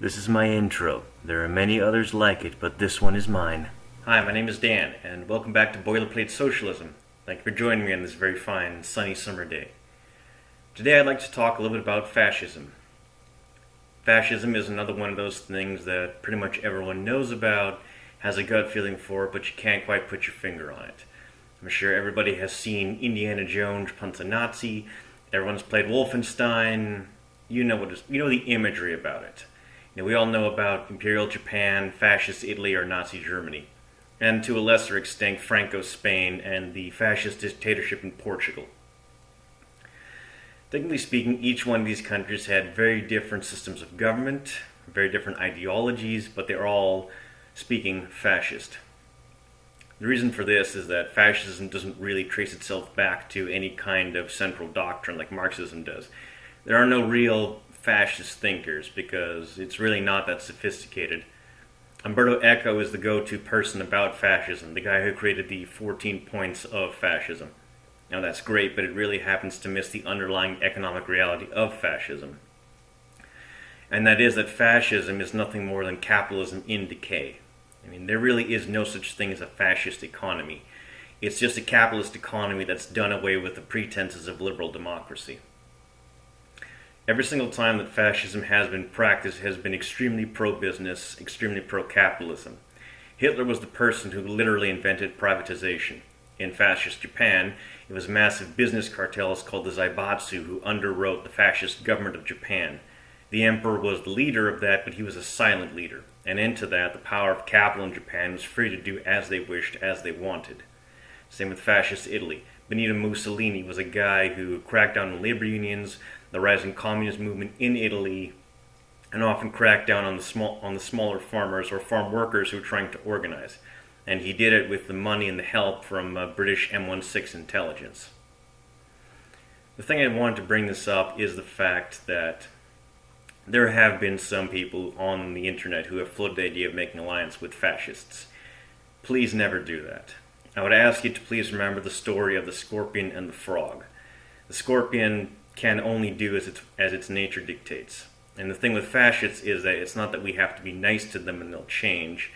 This is my intro. There are many others like it, but this one is mine. Hi, my name is Dan, and welcome back to Boilerplate Socialism. Thank you for joining me on this very fine, sunny summer day. Today I'd like to talk a little bit about fascism. Fascism is another one of those things that pretty much everyone knows about, has a gut feeling for, but you can't quite put your finger on it. I'm sure everybody has seen Indiana Jones punch a Nazi, everyone's played Wolfenstein, you know the imagery about it. We all know about Imperial Japan, Fascist Italy, or Nazi Germany, and to a lesser extent Franco Spain and the fascist dictatorship in Portugal. Technically speaking, each one of these countries had very different systems of government, very different ideologies, but they're all speaking fascist. The reason for this is that fascism doesn't really trace itself back to any kind of central doctrine like Marxism does. There are no real fascist thinkers because it's really not that sophisticated. Umberto Eco is the go-to person about fascism, the guy who created the 14 points of fascism. Now that's great, but it really happens to miss the underlying economic reality of fascism. And that is that fascism is nothing more than capitalism in decay. There really is no such thing as a fascist economy. It's just a capitalist economy that's done away with the pretenses of liberal democracy. Every single time that fascism has been practiced has been extremely pro-business, extremely pro-capitalism. Hitler was the person who literally invented privatization. In fascist Japan, it was massive business cartels called the Zaibatsu who underwrote the fascist government of Japan. The emperor was the leader of that, but he was a silent leader. And into that, the power of capital in Japan was free to do as they wished, as they wanted. Same with fascist Italy. Benito Mussolini was a guy who cracked down on labor unions, the rising communist movement in Italy, and often cracked down on the smaller farmers or farm workers who were trying to organize. And he did it with the money and the help from British M16 intelligence. The thing I wanted to bring this up is the fact that there have been some people on the internet who have floated the idea of making alliance with fascists. Please never do that. I would ask you to please remember the story of the scorpion and the frog. The scorpion can only do as its nature dictates. And the thing with fascists is that it's not that we have to be nice to them and they'll change.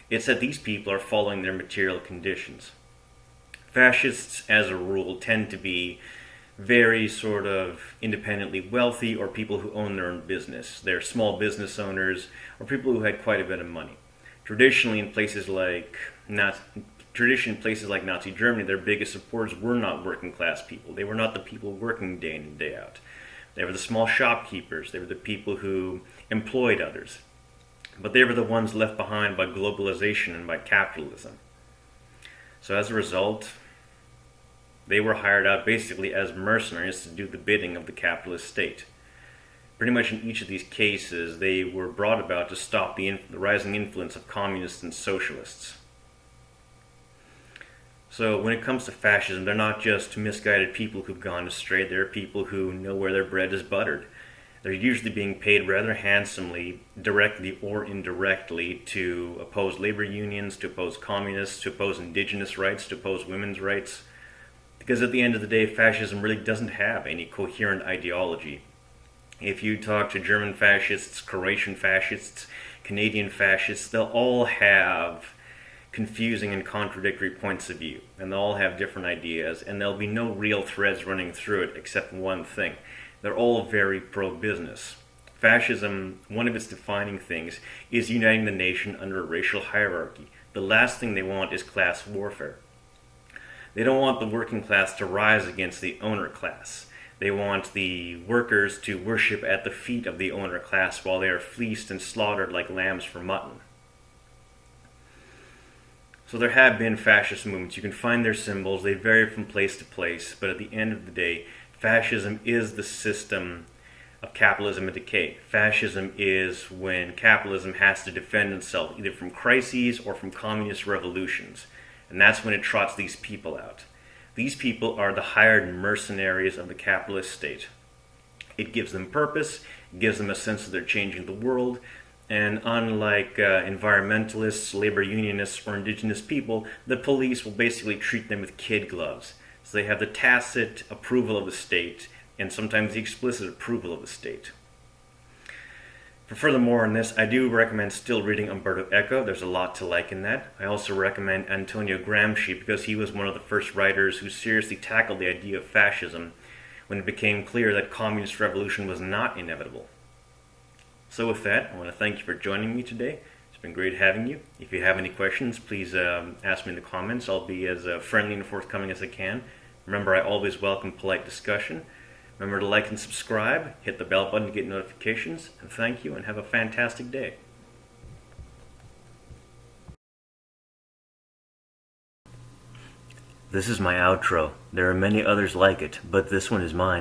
It's that these people are following their material conditions. Fascists, as a rule, tend to be very sort of independently wealthy or people who own their own business. They're small business owners or people who had quite a bit of money. Traditionally, in places like Nazi Germany, their biggest supporters were not working class people. They were not the people working day in and day out. They were the small shopkeepers. They were the people who employed others. But they were the ones left behind by globalization and by capitalism. So as a result, they were hired out basically as mercenaries to do the bidding of the capitalist state. Pretty much in each of these cases, they were brought about to stop the rising influence of communists and socialists. So when it comes to fascism, they're not just misguided people who've gone astray. They're people who know where their bread is buttered. They're usually being paid rather handsomely, directly or indirectly, to oppose labor unions, to oppose communists, to oppose indigenous rights, to oppose women's rights. Because at the end of the day, fascism really doesn't have any coherent ideology. If you talk to German fascists, Croatian fascists, Canadian fascists, they'll all have confusing and contradictory points of view, and they'll all have different ideas, and there'll be no real threads running through it except one thing. They're all very pro-business. Fascism, one of its defining things, is uniting the nation under a racial hierarchy. The last thing they want is class warfare. They don't want the working class to rise against the owner class. They want the workers to worship at the feet of the owner class while they are fleeced and slaughtered like lambs for mutton. So there have been fascist movements. You can find their symbols. They vary from place to place. But at the end of the day, fascism is the system of capitalism in decay. Fascism is when capitalism has to defend itself either from crises or from communist revolutions. And that's when it trots these people out. These people are the hired mercenaries of the capitalist state. It gives them purpose. It gives them a sense that they're changing the world. And unlike environmentalists, labor unionists, or indigenous people, the police will basically treat them with kid gloves. So they have the tacit approval of the state, and sometimes the explicit approval of the state. For furthermore on this, I do recommend still reading Umberto Eco. There's a lot to like in that. I also recommend Antonio Gramsci because he was one of the first writers who seriously tackled the idea of fascism when it became clear that communist revolution was not inevitable. So with that, I want to thank you for joining me today. It's been great having you. If you have any questions, please ask me in the comments. I'll be as friendly and forthcoming as I can. Remember, I always welcome polite discussion. Remember to like and subscribe, hit the bell button to get notifications, and thank you and have a fantastic day. This is my outro. There are many others like it, but this one is mine.